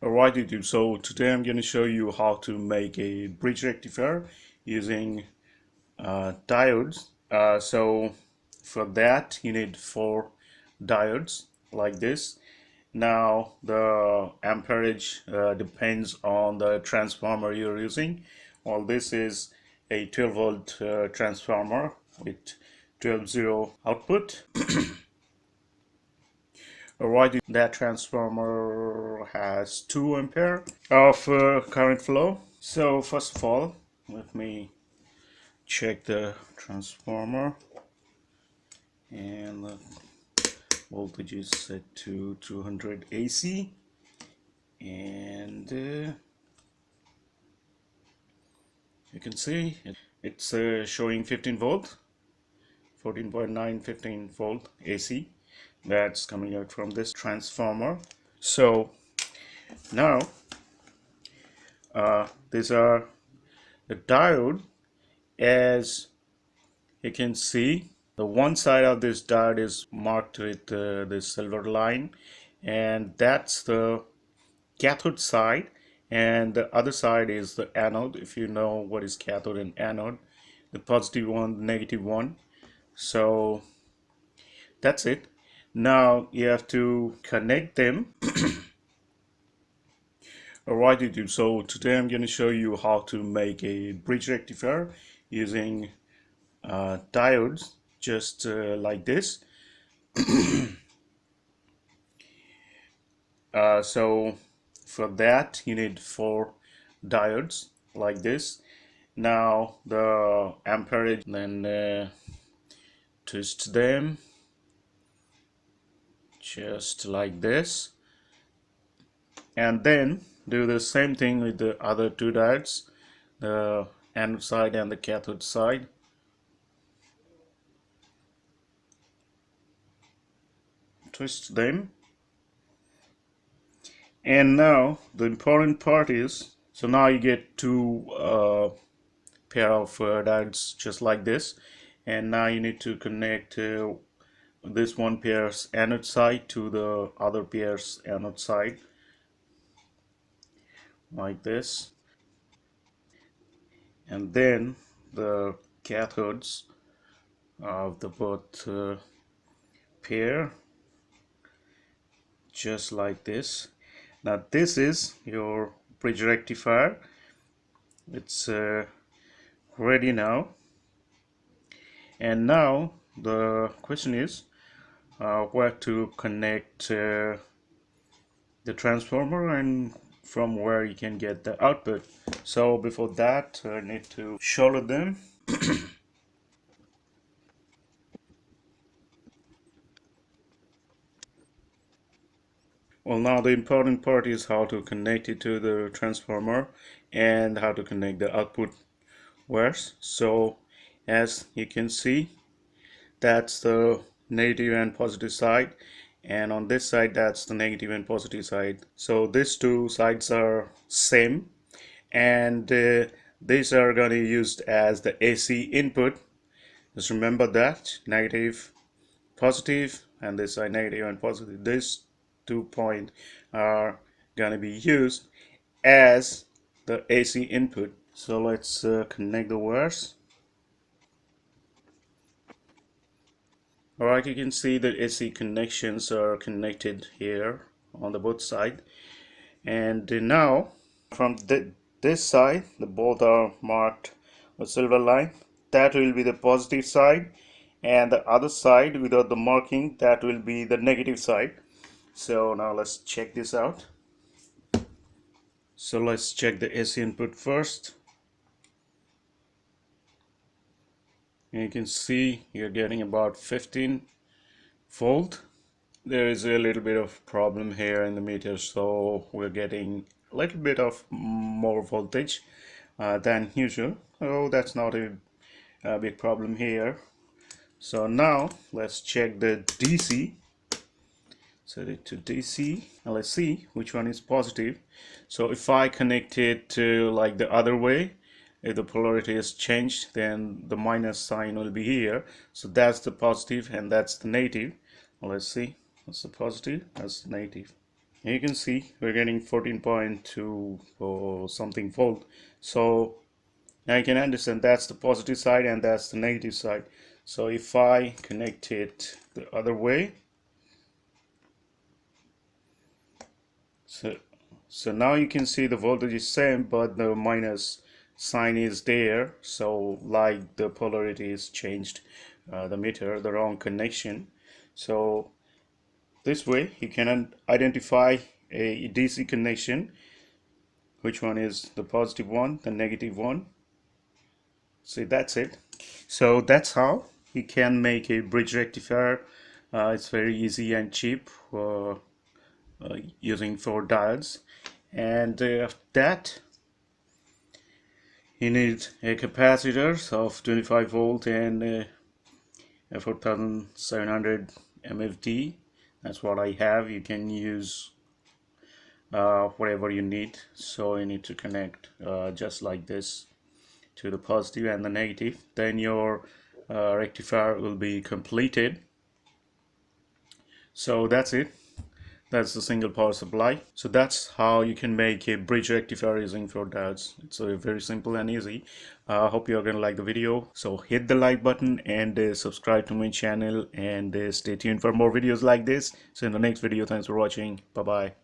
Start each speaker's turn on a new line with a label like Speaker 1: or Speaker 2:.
Speaker 1: Alright YouTube, so today I'm going to show you how to make a bridge rectifier using diodes. So for that you need 4 diodes like this. Now the amperage depends on the transformer you're using. Well, this is a 12 volt transformer with 12-0 output. Alright, that transformer has 2 ampere of current flow. So first of all, let me check the transformer, and the voltage is set to 200 AC, and you can see it's showing 15 volt, 14.9, 15 volt AC that's coming out from this transformer. So now these are the diode. As you can see, the one side of this diode is marked with this silver line, and that's the cathode side, and the other side is the anode. If you know what is cathode and anode, the positive one, the negative one. So that's it. Now you have to connect them. Alright YouTube, so today I'm going to show you how to make a bridge rectifier using diodes, just like this. So for that you need 4 diodes like this. Now the amperage, then twist them just like this, and then do the same thing with the other 2 diodes, the anode side and the cathode side. Twist them. And now the important part is, so now you get 2 pair of diodes just like this, and now you need to connect this one pair's anode side to the other pair's anode side like this, and then the cathodes of the both pair just like this. Now this is your bridge rectifier. It's ready now, and now the question is where to connect the transformer and from where you can get the output. So before that I need to solder them. Well, now the important part is how to connect it to the transformer and how to connect the output wires. So as you can see, that's the negative and positive side, and on this side that's the negative and positive side. So these 2 sides are same, and these are going to be used as the AC input. Just remember that negative, positive, and this side negative and positive. These 2 points are going to be used as the AC input. So let's connect the wires. Alright, you can see the AC connections are connected here on the both side, and now from this side the both are marked with silver line. That will be the positive side, and the other side without the marking, that will be the negative side. So now let's check this out. So let's check the AC input first. And you can see you're getting about 15 volt. There is a little bit of problem here in the meter, so we're getting a little bit of more voltage than usual. Oh, that's not a big problem here. So now let's check the DC. Set it to DC, and let's see which one is positive. So if I connect it to like the other way, if the polarity is changed, then the minus sign will be here. So that's the positive and that's the negative. Let's see, that's the positive, that's the negative. And you can see we're getting 14.2 or something volt. So now you can understand that's the positive side and that's the negative side. So if I connect it the other way, so now you can see the voltage is same, but the minus sign is there. So like the polarity is changed, the meter, the wrong connection. So this way you can identify a DC connection, which one is the positive one, the negative one. See, that's it. So that's how you can make a bridge rectifier. It's very easy and cheap using 4 diodes. And that you need a capacitor of 25 volt and a 4700 MFD. That's what I have. You can use whatever you need. So you need to connect just like this to the positive and the negative. Then your rectifier will be completed. So that's it. That's the single power supply. So that's how you can make a bridge rectifier using 4 diodes. It's very simple and easy. I hope you are going to like the video. So hit the like button and subscribe to my channel, and stay tuned for more videos like this. So in the next video, thanks for watching. Bye bye.